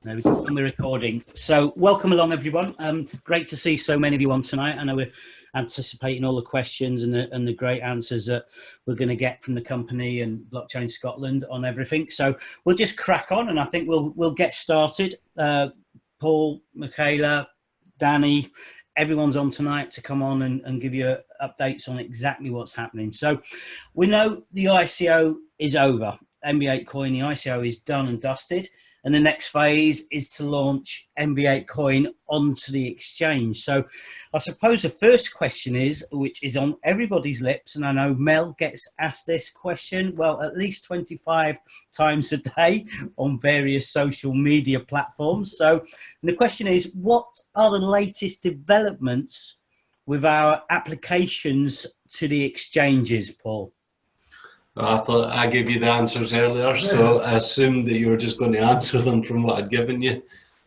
There we go. And we're recording. So welcome along, everyone. Great to see so many of you on tonight. I know we're anticipating all the questions and the great answers that we're going to get from the company and Blockchain Scotland on everything. So we'll just crack on, and I think we'll get started. Paul, Michaela, Danny, everyone's on tonight to come on and give you updates on exactly what's happening. So we know the ICO is over. MB8 coin, the ICO is done and dusted. And the next phase is to launch MB8 coin onto the exchange. So I suppose the first question is, which is on everybody's lips, and I know Mel gets asked this question, well, at least 25 times a day on various social media platforms. So the question is, what are the latest developments with our applications to the exchanges, Paul? I thought I gave you the answers earlier, so I assumed that you were just going to answer them from what I'd given you.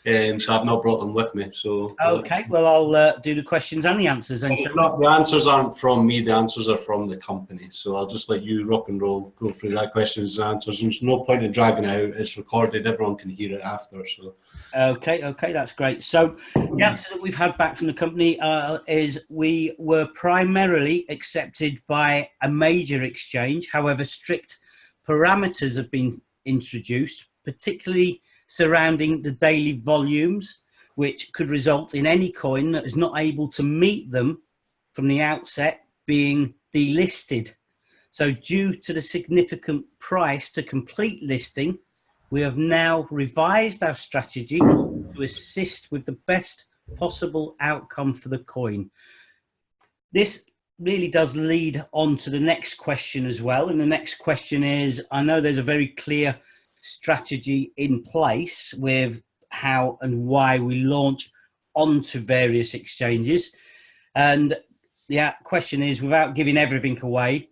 So I've not brought them with me. So okay, well, I'll do the questions and the answers then. The answers aren't from me, the answers are from the company. So I'll just let you rock and roll, go through that questions and answers. There's no point in dragging it out. It's recorded, everyone can hear it after. So okay, that's great. So the answer that we've had back from the company is we were primarily accepted by a major exchange. However, strict parameters have been introduced, particularly surrounding the daily volumes, which could result in any coin that is not able to meet them from the outset being delisted. So due to the significant price to complete listing, we have now revised our strategy to assist with the best possible outcome for the coin. This really does lead on to the next question as well. And the next question is, I know there's a very clear strategy in place with how and why we launch onto various exchanges. And the question is, without giving everything away,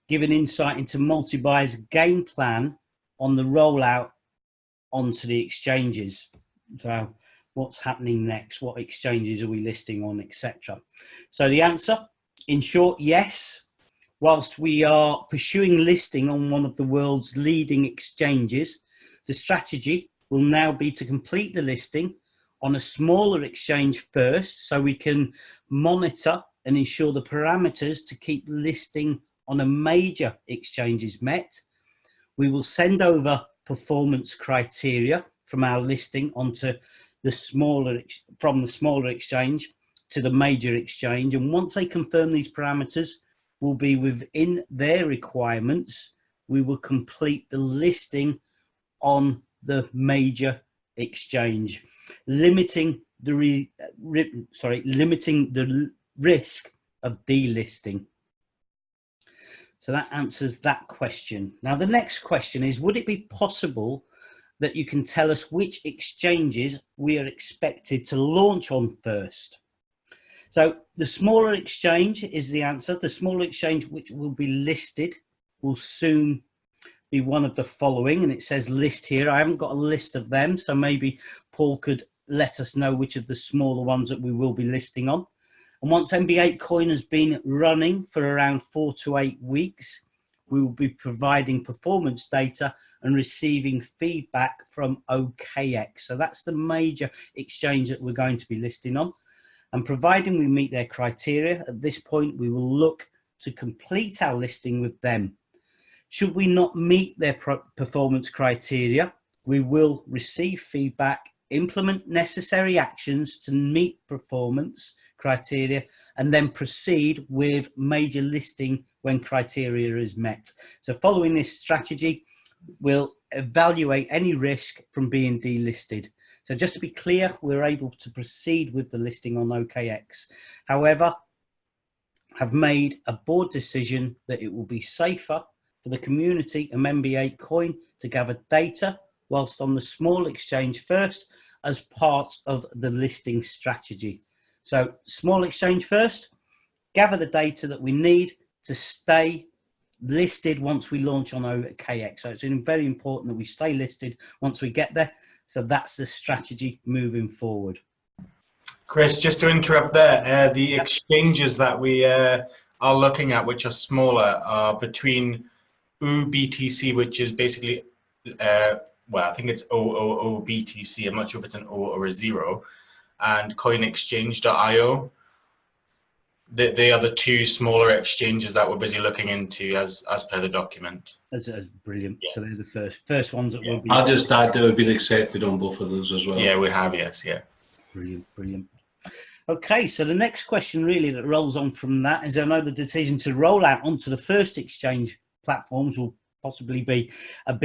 give an insight into Multibuy's game plan on the rollout onto the exchanges. So what's happening next? What exchanges are we listing on, etc.? So the answer, in short, yes. Whilst we are pursuing listing on one of the world's leading exchanges, the strategy will now be to complete the listing on a smaller exchange first, so we can monitor and ensure the parameters to keep listing on a major exchange is met. We will send over performance criteria from our listing onto the smaller exchange to the major exchange, and once they confirm these parameters will be within their requirements, we will complete the listing on the major exchange, limiting the risk of delisting. So that answers that question. Now the next question is, would it be possible that you can tell us which exchanges we are expected to launch on first? So the smaller exchange is the answer. The smaller exchange which will be listed will soon be one of the following, and it says list here. I haven't got a list of them, so maybe Paul could let us know which of the smaller ones that we will be listing on. And once MB8 coin has been running for around 4 to 8 weeks, we will be providing performance data and receiving feedback from OKX. So that's the major exchange that we're going to be listing on. And providing we meet their criteria, at this point, we will look to complete our listing with them. Should we not meet their performance criteria, we will receive feedback, implement necessary actions to meet performance criteria, and then proceed with major listing when criteria is met. So following this strategy, we'll evaluate any risk from being delisted. So just to be clear, we're able to proceed with the listing on OKX. However, have made a board decision that it will be safer for the community and MB8 coin to gather data whilst on the small exchange first as part of the listing strategy. So small exchange first, gather the data that we need to stay listed once we launch on OKX. So it's very important that we stay listed once we get there. So that's the strategy moving forward. Chris, just to interrupt there, the exchanges that we are looking at, which are smaller, are between UBTC, which is basically well, I think it's OOOBTC. I'm not sure if it's an O or a 0, and coinexchange.io. They are the two smaller exchanges that we're busy looking into as per the document. That's brilliant. Yeah. So they're the first ones that will be. I'll just add that we've been accepted on both of those as well. Yeah, we have, yes, yeah. Brilliant. Okay, so the next question really that rolls on from that is, I know the decision to roll out onto the first exchange platforms will possibly be a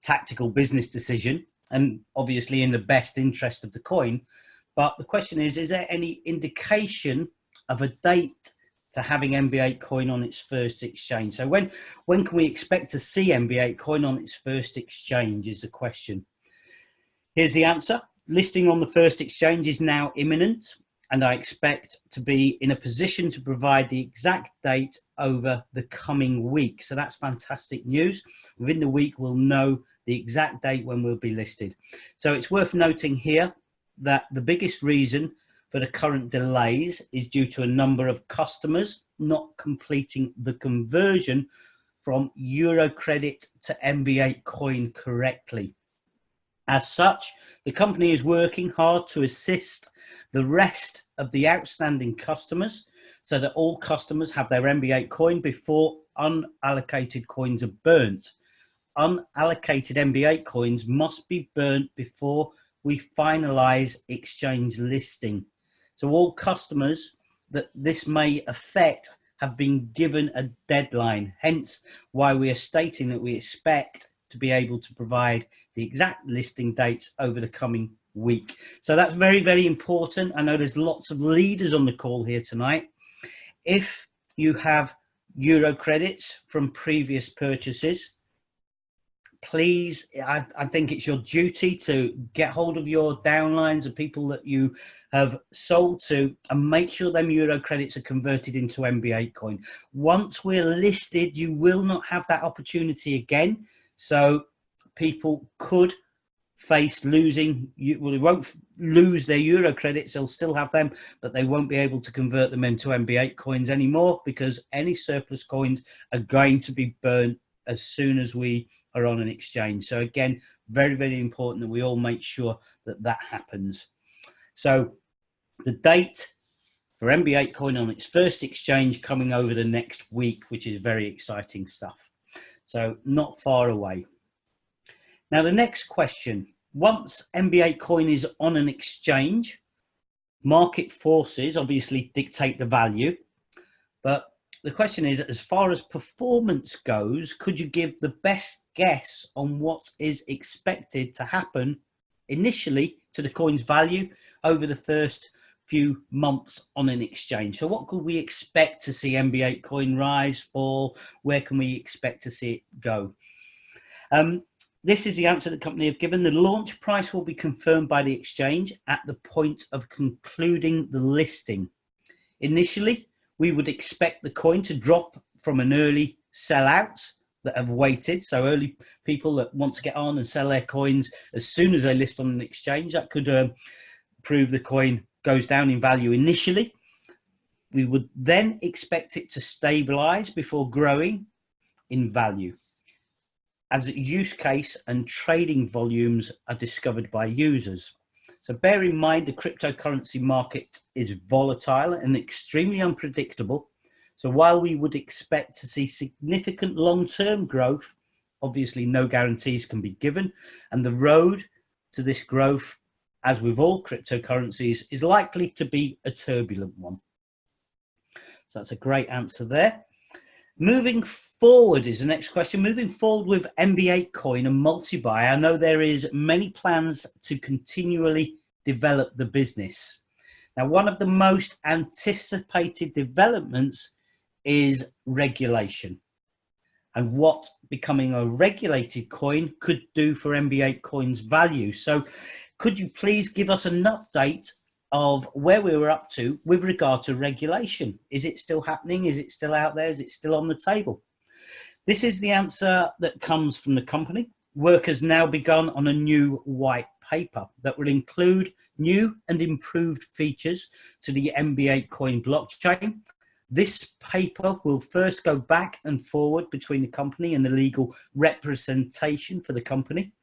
tactical business decision, and obviously in the best interest of the coin. But the question is there any indication of a date to having MB8 coin on its first exchange? So when can we expect to see MB8 coin on its first exchange is the question. Here's the answer. Listing on the first exchange is now imminent, and I expect to be in a position to provide the exact date over the coming week. So that's fantastic news. Within the week, we'll know the exact date when we'll be listed. So it's worth noting here that the biggest reason for the current delays is due to a number of customers not completing the conversion from Euro credit to MB8 coin correctly. As such, the company is working hard to assist the rest of the outstanding customers so that all customers have their MB8 coin before unallocated coins are burnt. Unallocated MB8 coins must be burnt before we finalize exchange listing. So all customers that this may affect have been given a deadline, hence why we are stating that we expect to be able to provide the exact listing dates over the coming week. So that's very, very important. I know there's lots of leaders on the call here tonight. If you have Euro credits from previous purchases, please, I think it's your duty to get hold of your downlines of people that you have sold to and make sure them Euro credits are converted into MB8 coin. Once we're listed, you will not have that opportunity again. So people could face losing, well, they won't lose their Euro credits, they'll still have them, but they won't be able to convert them into MB8 coins anymore, because any surplus coins are going to be burnt as soon as we are on an exchange. So again, very, very important that we all make sure that that happens. So the date for MB8 coin on its first exchange coming over the next week, which is very exciting stuff. So not far away. Now the next question, once MB8 coin is on an exchange, market forces obviously dictate the value, but the question is, as far as performance goes, could you give the best guess on what is expected to happen initially to the coin's value over the first few months on an exchange? So what could we expect to see MB8 coin rise, fall? Where can we expect to see it go? This is the answer the company have given. The launch price will be confirmed by the exchange at the point of concluding the listing. Initially, we would expect the coin to drop from an early sellout that have waited. So early people that want to get on and sell their coins as soon as they list on an exchange, that could prove the coin goes down in value initially. We would then expect it to stabilize before growing in value as use case and trading volumes are discovered by users. So bear in mind, the cryptocurrency market is volatile and extremely unpredictable. So while we would expect to see significant long-term growth, obviously no guarantees can be given. And the road to this growth, as with all cryptocurrencies, is likely to be a turbulent one. So that's a great answer there. Moving forward is the next question. Moving forward with MB8 coin and Multibuy, I know there is many plans to continually develop the business. Now, one of the most anticipated developments is regulation and what becoming a regulated coin could do for MB8 coin's value. So could you please give us an update of where we were up to with regard to regulation? Is it still happening? Is it still out there? Is it still on the table? This is the answer that comes from the company. Work has now begun on a new white paper that will include new and improved features to the MB8 coin blockchain. This paper will first go back and forward between the company and the legal representation for the company.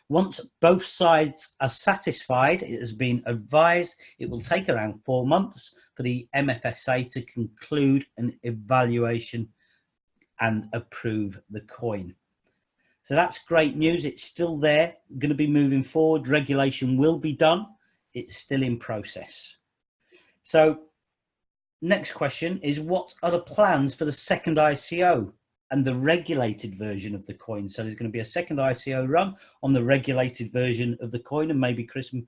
Once both sides are satisfied, it has been advised it will take around 4 months for the MFSA to conclude an evaluation and approve the coin. So that's great news. It's still there, going to be moving forward. Regulation will be done. It's still in process. So next question is, what are the plans for the second ICO and the regulated version of the coin? So there's going to be a second ICO run on the regulated version of the coin, and maybe Chris and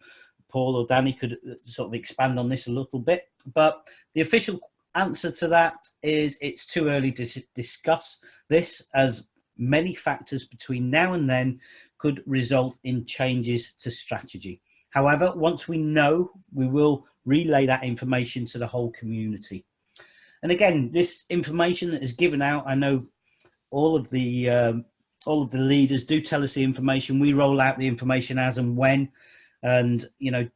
Paul or Danny could sort of expand on this a little bit. But the official answer to that is it's too early to discuss this, as many factors between now and then could result in changes to strategy. However, once we know, we will relay that information to the whole community. And again, this information that is given out, I know all of the leaders do tell us the information. We roll out the information as and when, and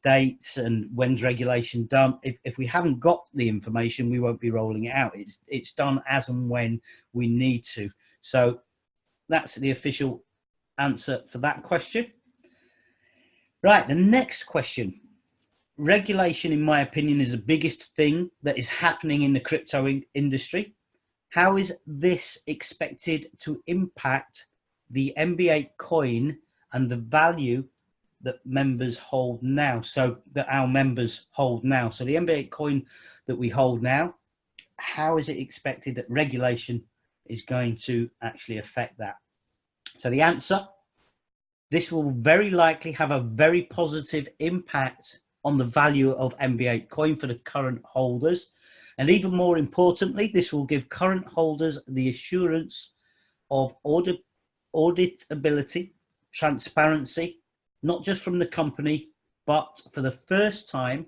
dates and when's regulation done. If we haven't got the information, we won't be rolling it out. It's done as and when we need to. So that's the official answer for that question. Right, the next question. Regulation, in my opinion, is the biggest thing that is happening in the crypto industry. How is this expected to impact the MB8 coin and the value that members hold now? So that our members hold now. So the MB8 coin that we hold now, how is it expected that regulation is going to actually affect that? So the answer, this will very likely have a very positive impact on the value of MB8 coin for the current holders. And even more importantly, this will give current holders the assurance of auditability, transparency, not just from the company, but for the first time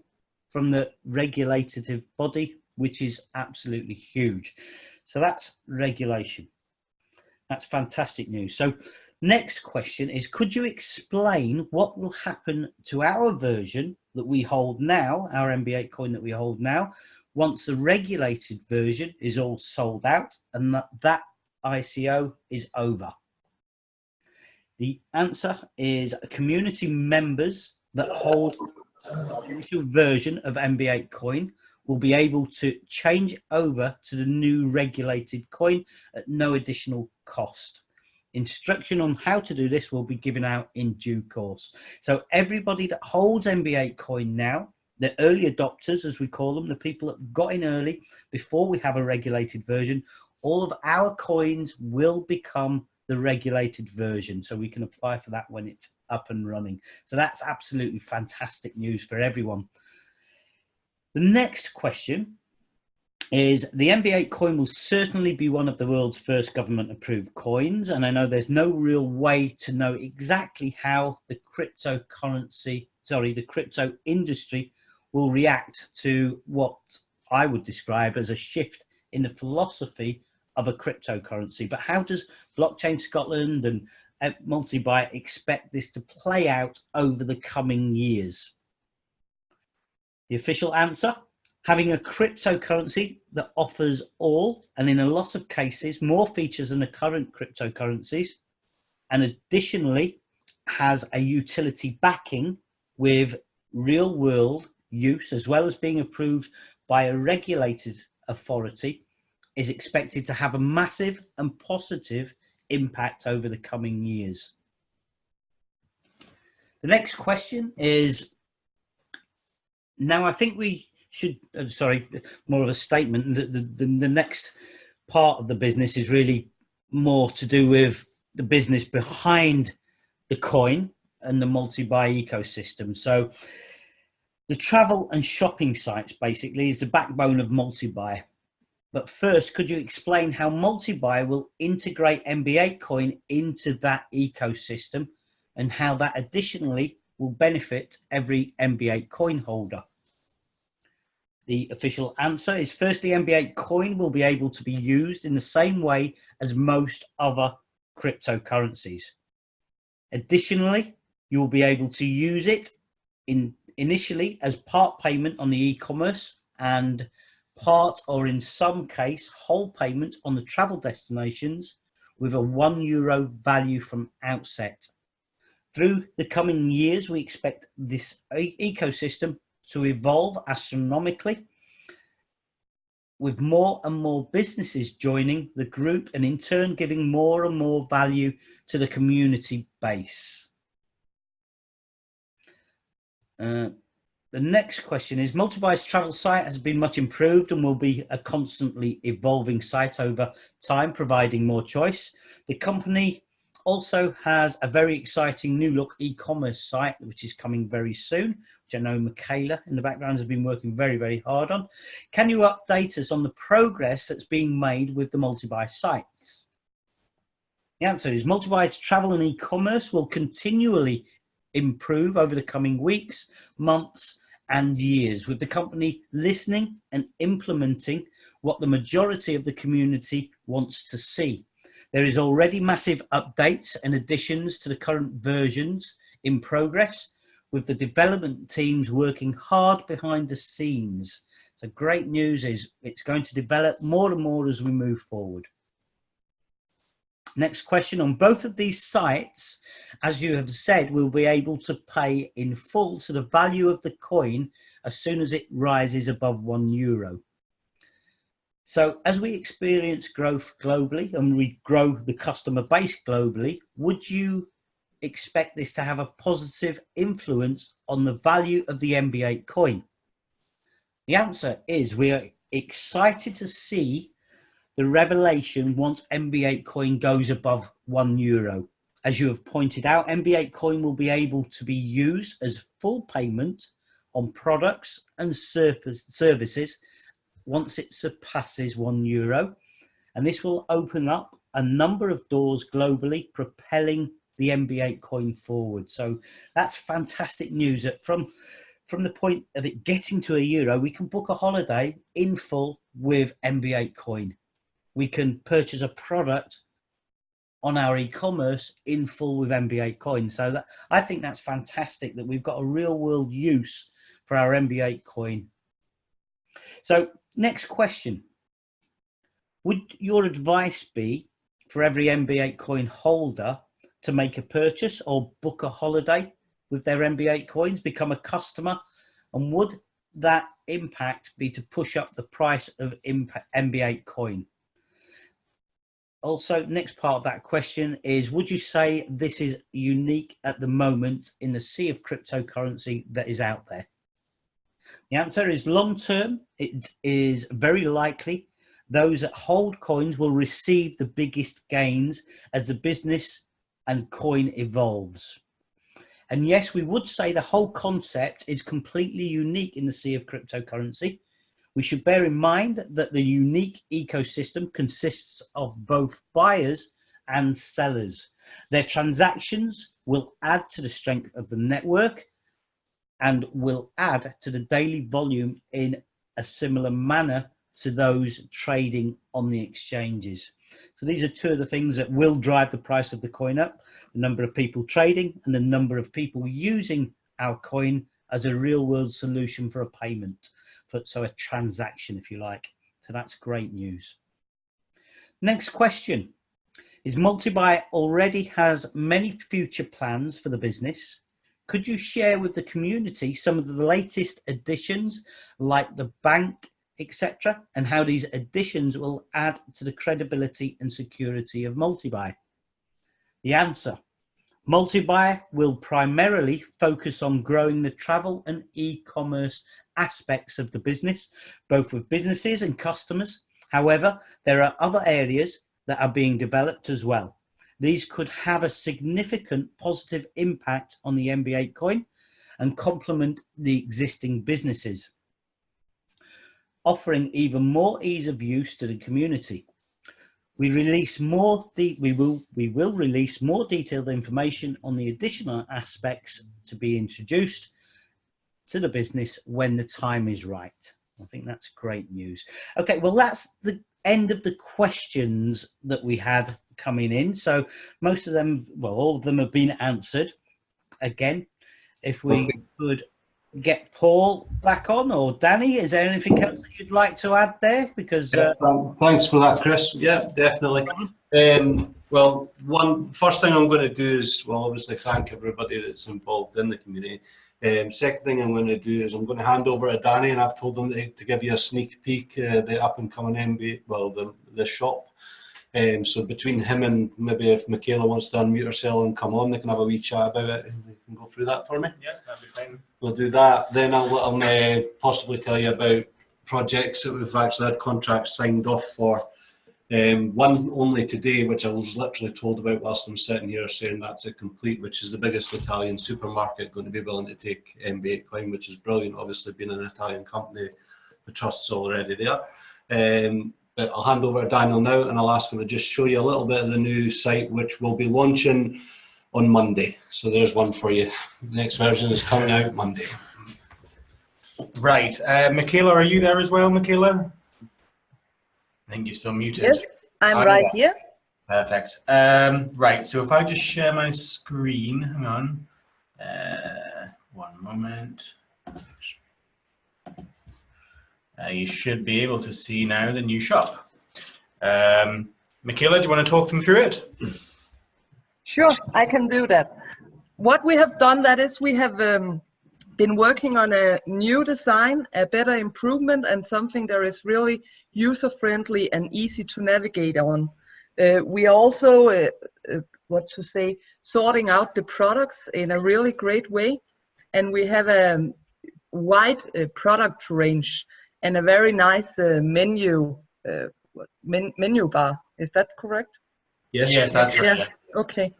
from the regulative body, which is absolutely huge. So that's regulation. That's fantastic news. So next question is, could you explain what will happen to our version that we hold now, our MB8 coin that we hold now, once the regulated version is all sold out and that ICO is over? The answer is community members that hold the initial version of MB8 coin will be able to change over to the new regulated coin at no additional cost. Instruction on how to do this will be given out in due course. So everybody that holds MB8 coin now, the early adopters, as we call them, the people that got in early before we have a regulated version, all of our coins will become the regulated version. So we can apply for that when it's up and running. So that's absolutely fantastic news for everyone. The next question is, the MB8 coin will certainly be one of the world's first government approved coins. And I know there's no real way to know exactly how the crypto industry will react to what I would describe as a shift in the philosophy of a cryptocurrency. But how does Blockchain Scotland and Multibuy expect this to play out over the coming years? The official answer, having a cryptocurrency that offers all, and in a lot of cases, more features than the current cryptocurrencies, and additionally has a utility backing with real world use, as well as being approved by a regulated authority, is expected to have a massive and positive impact over the coming years. The next question is, now I think we should, more of a statement. The next part of the business is really more to do with the business behind the coin and the Multibuy ecosystem. So the travel and shopping sites basically is the backbone of Multibuy. But first, could you explain how Multibuy will integrate MB8 coin into that ecosystem and how that additionally will benefit every MB8 coin holder? The official answer is, firstly, MB8 coin will be able to be used in the same way as most other cryptocurrencies. Additionally, you will be able to use it initially as part payment on the e-commerce and part, or in some case, whole payment on the travel destinations with a €1 value from outset. Through the coming years, we expect this ecosystem to evolve astronomically, with more and more businesses joining the group and in turn giving more and more value to the community base. The next question is, Multibuy's travel site has been much improved and will be a constantly evolving site over time, providing more choice. The company also has a very exciting new look e-commerce site, which is coming very soon, which I know Michaela in the background has been working very, very hard on. Can you update us on the progress that's being made with the Multibuy sites? The answer is Multibuy's travel and e-commerce will continually improve over the coming weeks, months and years, with the company listening and implementing what the majority of the community wants to see. There is already massive updates and additions to the current versions in progress, with the development teams working hard behind the scenes. So great news is it's going to develop more and more as we move forward. Next question, on both of these sites, as you have said, we'll be able to pay in full to the value of the coin as soon as it rises above €1. So as we experience growth globally and we grow the customer base globally, would you expect this to have a positive influence on the value of the MB8 coin? The answer is we are excited to see the revelation once MB8 coin goes above €1. As you have pointed out, MB8 coin will be able to be used as full payment on products and services once it surpasses €1. And this will open up a number of doors globally, propelling the MB8 coin forward. So that's fantastic news that from the point of it getting to €1, we can book a holiday in full with MB8 coin. We can purchase a product on our e-commerce in full with MB8 coin. So that, I think that's fantastic that we've got a real world use for our MB8 coin. So next question, would your advice be for every MB8 coin holder to make a purchase or book a holiday with their MB8 coins, become a customer, and would that impact be to push up the price of MB8 coin? Also, next part of that question is, would you say this is unique at the moment in the sea of cryptocurrency that is out there? The answer is long term, it is very likely those that hold coins will receive the biggest gains as the business and coin evolves. And yes, we would say the whole concept is completely unique in the sea of cryptocurrency. We should bear in mind that the unique ecosystem consists of both buyers and sellers. Their transactions will add to the strength of the network and will add to the daily volume in a similar manner to those trading on the exchanges. So these are two of the things that will drive the price of the coin up: the number of people trading and the number of people using our coin as a real world solution for a payment, so a transaction, if you like. So that's great news. Next question is, Multibuy already has many future plans for the business. Could you share with the community some of the latest additions, like the bank, etc., and how these additions will add to the credibility and security of Multibuy? The answer: Multibuy will primarily focus on growing the travel and e-commerce aspects of the business, both with businesses and customers. However, there are other areas that are being developed as well. These could have a significant positive impact on the MB8 coin and complement the existing businesses, offering even more ease of use to the community. We will release more detailed information on the additional aspects to be introduced to the business when the time is right. I think that's great news. Okay, well, that's the end of the questions that we had coming in. So most of them, well, all of them have been answered. Again, if we could get Paul back on, or Danny, is there anything else that you'd like to add there? Because thanks for that, Chris. Yeah, definitely. Well, first thing I'm going to do is, well, obviously thank everybody that's involved in the community. Second thing I'm going to do is I'm going to hand over to Danny, and I've told him to give you a sneak peek the up and coming MBA, well, the shop. So between him and maybe if Michaela wants to unmute herself and come on, they can have a wee chat about it, and they can go through that for me. Yes, that'd be fine. We'll do that. Then I'll let them possibly tell you about projects that we've actually had contracts signed off for. One only today, which I was literally told about whilst I'm sitting here, saying that's it complete, which is the biggest Italian supermarket going to be willing to take MB8 coin, which is brilliant. Obviously, being an Italian company, the trust's already there. But I'll hand over to Daniel now, and I'll ask him to just show you a little bit of the new site, which will be launching on Monday. So there's one for you. The next version is coming out Monday. Right. Michaela, are you there as well, Michaela? I think you're still muted. Yes, I'm right here. Perfect. Right, so if I just share my screen, hang on. One moment. You should be able to see now the new shop. Michaela, do you want to talk them through it? Sure, I can do that. What we have done, that is, we have been working on a new design, a better improvement, and something that is really user-friendly and easy to navigate on. We are also, sorting out the products in a really great way, and we have a wide product range and a very nice menu bar. Is that correct? Yes, that's right. Yeah. Okay.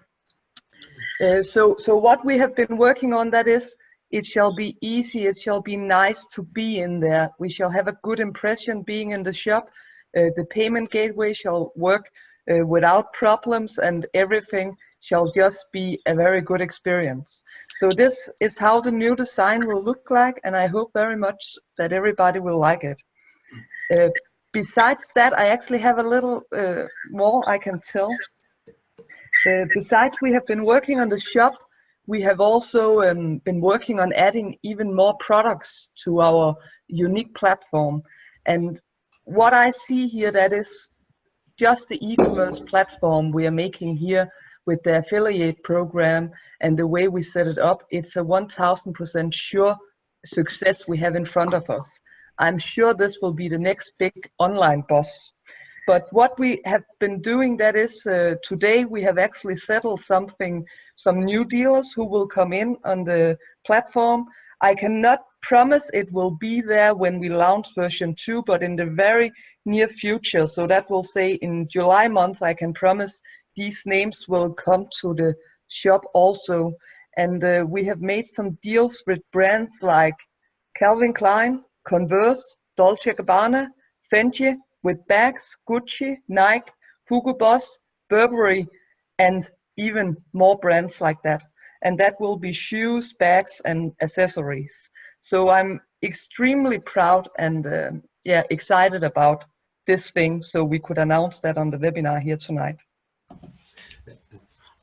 So what we have been working on, that is, it shall be easy, it shall be nice to be in there. We shall have a good impression being in the shop. The payment gateway shall work without problems, and everything shall just be a very good experience. So this is how the new design will look like, and I hope very much that everybody will like it. Besides that, I actually have a little more I can tell. Besides we have been working on the shop, we have also been working on adding even more products to our unique platform. And what I see here, that is just the e-commerce platform we are making here with the affiliate program and the way we set it up. It's a 1000% sure success we have in front of us. I'm sure this will be the next big online boss. But what we have been doing, that is, today we have actually settled some new dealers who will come in on the platform. I cannot promise it will be there when we launch version 2, but in the very near future. So that will say in July month, I can promise these names will come to the shop also. And we have made some deals with brands like Calvin Klein, Converse, Dolce & Gabbana, Fenty, with bags, Gucci, Nike, Hugo Boss, Burberry, and even more brands like that. And that will be shoes, bags, and accessories. So I'm extremely proud and excited about this thing. So we could announce that on the webinar here tonight.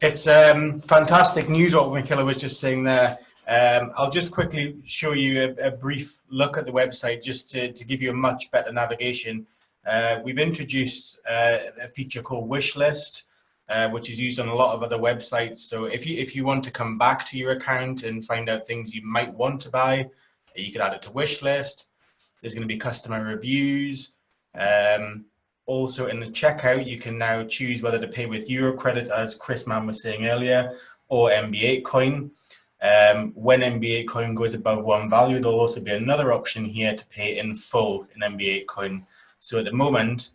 It's fantastic news what Michaela was just saying there. I'll just quickly show you a brief look at the website just to give you a much better navigation. We've introduced a feature called Wishlist, which is used on a lot of other websites. So if you want to come back to your account and find out things you might want to buy, you could add it to Wishlist. There's going to be customer reviews. Also in the checkout, you can now choose whether to pay with Euro credit, as Chris Mann was saying earlier, or MB8 coin. When MB8 coin goes above one value, there'll also be another option here to pay in full in MB8 coin. So at the moment,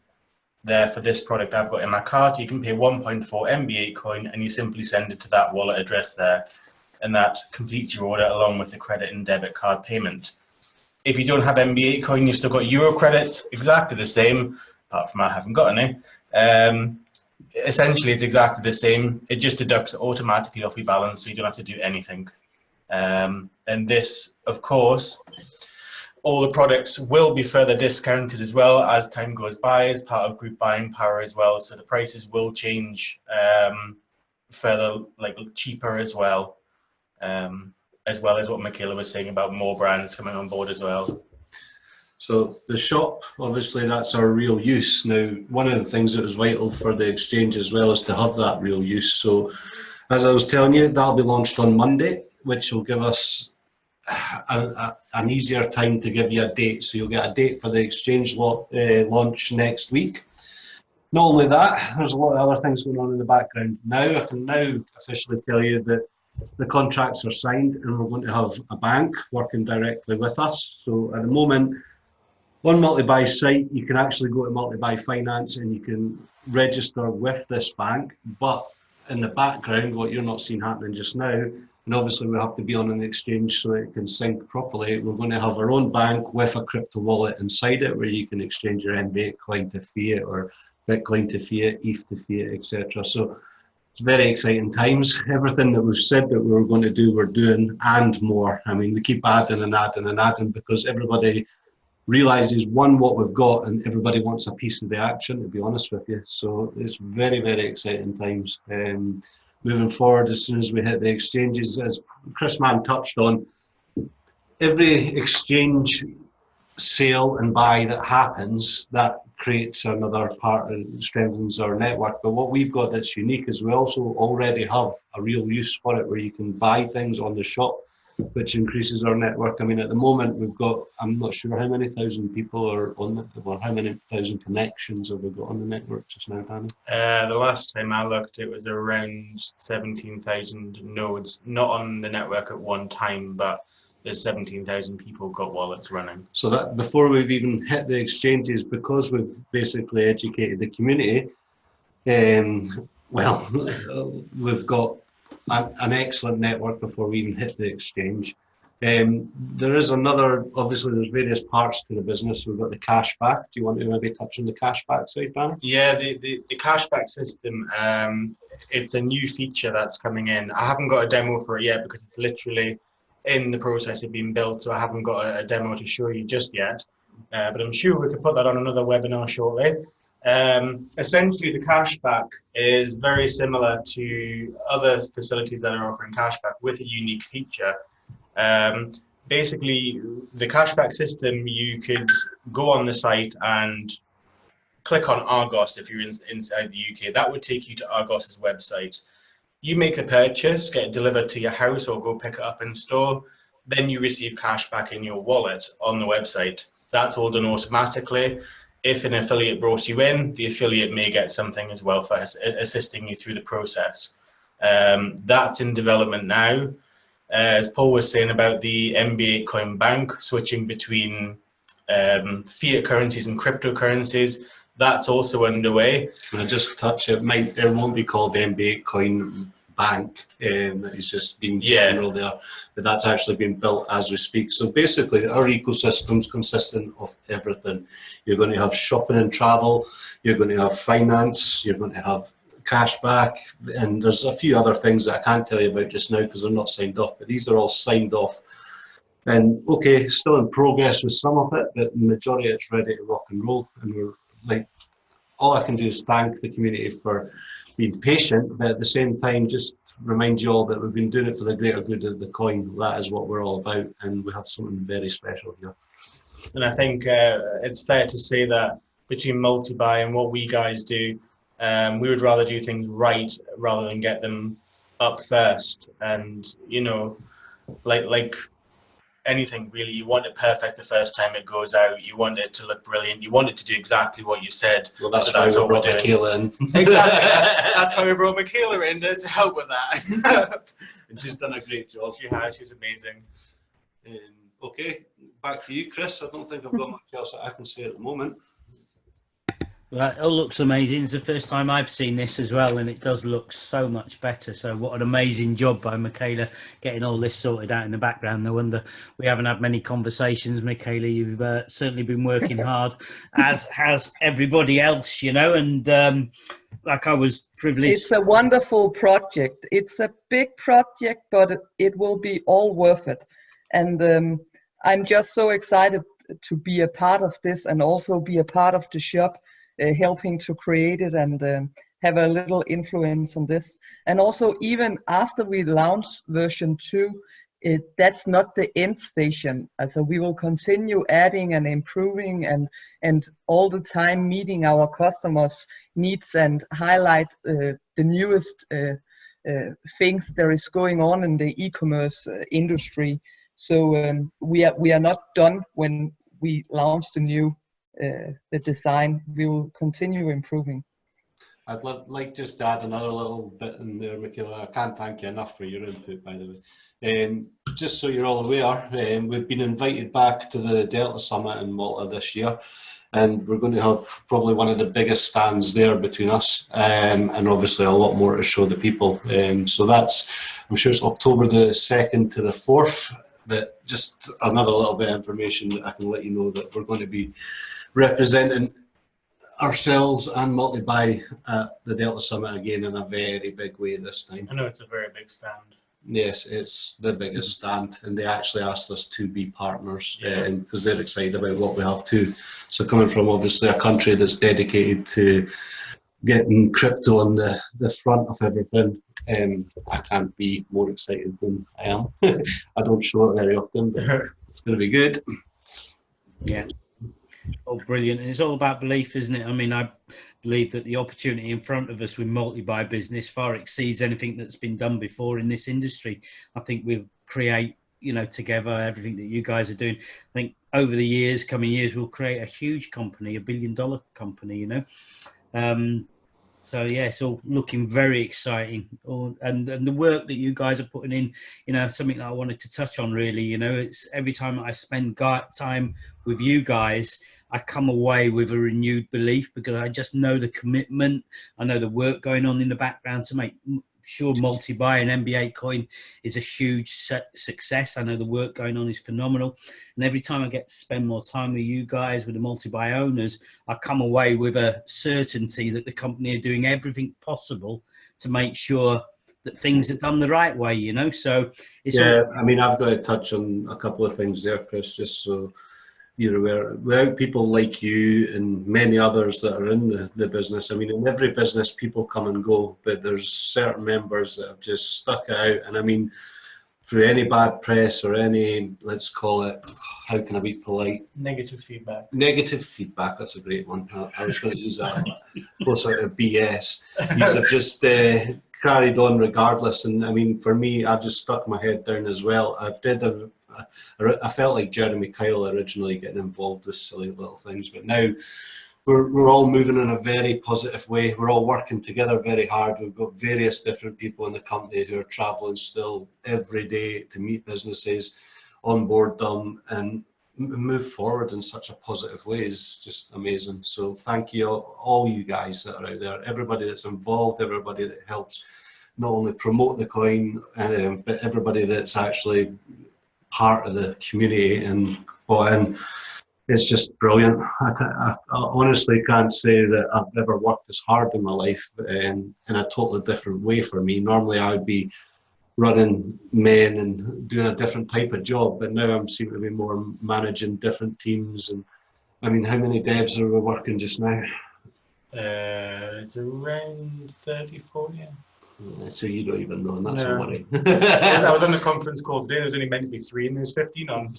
there for this product I've got in my cart, you can pay 1.4 MB8 coin and you simply send it to that wallet address there. And that completes your order along with the credit and debit card payment. If you don't have MB8 coin, you've still got Euro credit, exactly the same, apart from I haven't got any. Essentially, it's exactly the same. It just deducts automatically off your balance, so you don't have to do anything. And this, of course, all the products will be further discounted as well as time goes by as part of group buying power as well. So the prices will change further, like cheaper as well as what Michaela was saying about more brands coming on board as well. So the shop, obviously, that's our real use. Now, one of the things that was vital for the exchange as well is to have that real use. So as I was telling you, that'll be launched on Monday, which will give us an easier time to give you a date. So you'll get a date for the exchange launch next week. Not only that, there's a lot of other things going on in the background. Now, I can now officially tell you that the contracts are signed and we're going to have a bank working directly with us. So at the moment, on Multibuy's site, you can actually go to Multibuy Finance and you can register with this bank. But in the background, what you're not seeing happening just now, and obviously we have to be on an exchange so it can sync properly, we're going to have our own bank with a crypto wallet inside it where you can exchange your MBA coin to fiat or Bitcoin to fiat, ETH to fiat, etc. So it's very exciting times. Everything that we've said that we were going to do, we're doing, and more. I mean, we keep adding and adding and adding because everybody realizes, one, what we've got, and everybody wants a piece of the action, to be honest with you. So it's very, very exciting times. Moving forward, as soon as we hit the exchanges, as Chris Mann touched on, every exchange sale and buy that happens, that creates another part and strengthens our network. But what we've got that's unique is we also already have a real use for it where you can buy things on the shop, which increases our network. I mean, at the moment we've got, I'm not sure how many thousand people are on the, or how many thousand connections have we got on the network just now, Danny? The last time I looked, it was around 17,000 nodes, not on the network at one time, but there's 17,000 people got wallets running. So that before we've even hit the exchanges, because we've basically educated the community, well, we've got an excellent network before we even hit the exchange. There is another, obviously there's various parts to the business. We've got the cashback. Do you want to maybe touch on the cashback side, Dan? Yeah, the cashback system, it's a new feature that's coming in. I haven't got a demo for it yet because it's literally in the process of being built, so I haven't got a demo to show you just yet. But I'm sure we could put that on another webinar shortly. Essentially, the cashback is very similar to other facilities that are offering cashback with a unique feature. Basically, the cashback system, you could go on the site and click on Argos if you're inside the UK. That would take you to Argos's website. You make the purchase, get it delivered to your house or go pick it up in store, then you receive cash back in your wallet on the website. That's all done automatically. If an affiliate brought you in, the affiliate may get something as well for assisting you through the process. That's in development now. As Paul was saying about the MBA Coin Bank switching between fiat currencies and cryptocurrencies, that's also underway. Can I just touch it? It won't be called MBA Coin Bank. It's just being general there, but that's actually being built as we speak. So basically, our ecosystem's consistent of everything. You're going to have shopping and travel. You're going to have finance. You're going to have cashback, and there's a few other things that I can't tell you about just now because they're not signed off. But these are all signed off. And okay, still in progress with some of it, but the majority of it's ready to rock and roll. And we're like, all I can do is thank the community for being patient, but at the same time, just remind you all that we've been doing it for the greater good of the coin. That is what we're all about, and we have something very special here. And I think it's fair to say that between Multibuy and what we guys do, we would rather do things right rather than get them up first. And you know, like anything really, you want it perfect the first time it goes out. You want it to look brilliant. You want it to do exactly what you said. Well, that's why we brought Michaela in. Exactly. That's why we brought Michaela in to help with that. And she's done a great job. She has. She's amazing. Okay, back to you, Chris. I don't think I've got much else that I can say at the moment. Well, it all looks amazing. It's the first time I've seen this as well, and it does look so much better. So what an amazing job by Michaela getting all this sorted out in the background. No wonder we haven't had many conversations. Michaela, you've certainly been working hard, as has everybody else, you know, and like I was privileged. It's a wonderful project. It's a big project, but it will be all worth it. And I'm just so excited to be a part of this and also be a part of the shop. Helping to create it and have a little influence on this. And also, even after we launch version 2, that's not the end station. So we will continue adding and improving and all the time meeting our customers' needs and highlight the newest things there is going on in the e-commerce industry. So we are not done when we launch the new the design. We will continue improving. I'd like just to add another little bit in there, Michaela. I can't thank you enough for your input, by the way. Just so you're all aware, we've been invited back to the Delta Summit in Malta this year, and we're going to have probably one of the biggest stands there between us, and obviously a lot more to show the people. So that's, I'm sure it's October the 2nd to the 4th, but just another little bit of information that I can let you know that we're going to be representing ourselves and Multibuy at the Delta Summit again in a very big way this time. I know it's a very big stand. Yes, it's the biggest stand, and they actually asked us to be partners because they're excited about what we have too. So coming from obviously a country that's dedicated to getting crypto on the front of everything, I can't be more excited than I am. I don't show it very often, but it's going to be good. Yeah. Oh, brilliant. And it's all about belief, isn't it? I mean, I believe that the opportunity in front of us with Multibuy business far exceeds anything that's been done before in this industry. I think we'll create, you know, together everything that you guys are doing. I think over the years, coming years, we'll create a huge company, $1 billion company, you know. So yeah, it's all looking very exciting. And the work that you guys are putting in, you know, something that I wanted to touch on really, you know, it's every time I spend time with you guys, I come away with a renewed belief because I just know the commitment. I know the work going on in the background to make sure Multibuy and MBA coin is a huge success. I know the work going on is phenomenal. And every time I get to spend more time with you guys, with the Multibuy owners, I come away with a certainty that the company are doing everything possible to make sure that things are done the right way, you know. So it's I mean, I've got to touch on a couple of things there, Chris, just so you're aware. Without people like you and many others that are in the business, I mean, in every business people come and go, but there's certain members that have just stuck it out. And I mean, through any bad press or any, let's call it, how can I be polite? Negative feedback. Negative feedback, that's a great one. I was going to use that closer to BS. These have just carried on regardless. And I mean, for me, I've just stuck my head down as well. I felt like Jeremy Kyle originally getting involved with silly little things, but now we're all moving in a very positive way. We're all working together very hard. We've got various different people in the company who are traveling still every day to meet businesses, onboard them, and move forward in such a positive way is just amazing. So thank you, all you guys that are out there, everybody that's involved, everybody that helps not only promote the coin, but everybody that's actually part of the community and it's just brilliant. I honestly can't say that I've ever worked as hard in my life in a totally different way for me. Normally I would be running men and doing a different type of job, but now I'm seeming to be more managing different teams. And I mean, how many devs are we working just now? It's around 30, 40. So you don't even know, and that's a worry. I was on the conference call today. There's only meant to be 3, and there's 15 on.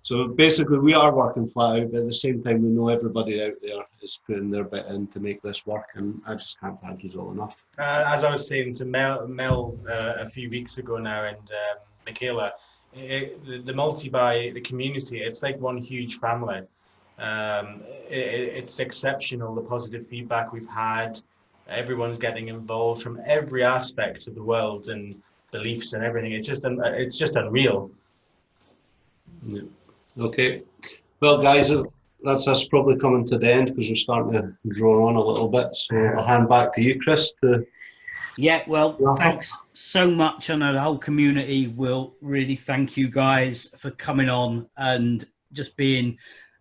So basically, we are working flat out, but at the same time, we know everybody out there is putting their bit in to make this work, and I just can't thank you all enough. As I was saying to Mel a few weeks ago now, and Michaela, the Multibuy, the community, it's like one huge family. It's exceptional, the positive feedback we've had. Everyone's getting involved from every aspect of the world and beliefs and everything. It's just unreal. Yeah. Okay. Well, guys, that's us probably coming to the end because we're starting to draw on a little bit. So I'll hand back to you, Chris. Yeah, well, thanks so much. I know the whole community will really thank you guys for coming on and just being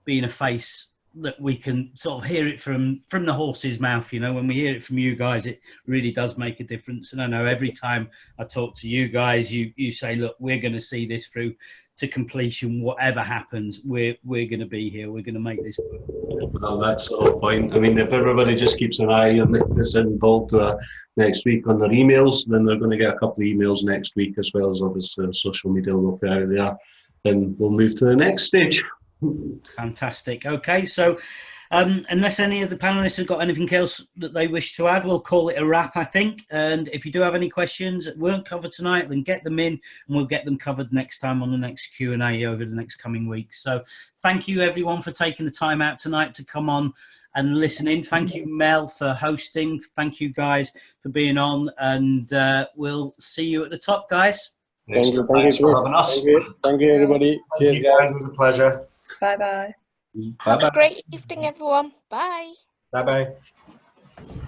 a face that we can sort of hear it from the horse's mouth. You know, when we hear it from you guys, it really does make a difference. And I know every time I talk to you guys, you say, look, we're going to see this through to completion. Whatever happens, we're going to be here. We're going to make this work. Well, that's the whole point. I mean, if everybody just keeps an eye on this involved next week on their emails, then they're going to get a couple of emails next week, as well as obviously social media will be out there. Then we'll move to the next stage. Fantastic. Okay, so unless any of the panelists have got anything else that they wish to add, we'll call it a wrap, I think. And if you do have any questions that weren't covered tonight, then get them in and we'll get them covered next time on the next Q&A over the next coming weeks. So thank you everyone for taking the time out tonight to come on and listen in. Thank you, Mel, for hosting. Thank you guys for being on, and we'll see you at the top, guys. Thank you. Thanks for having us. Thank you, everybody. Thank you guys. It was a pleasure. Bye-bye. Have a great evening, everyone. Bye. Bye bye.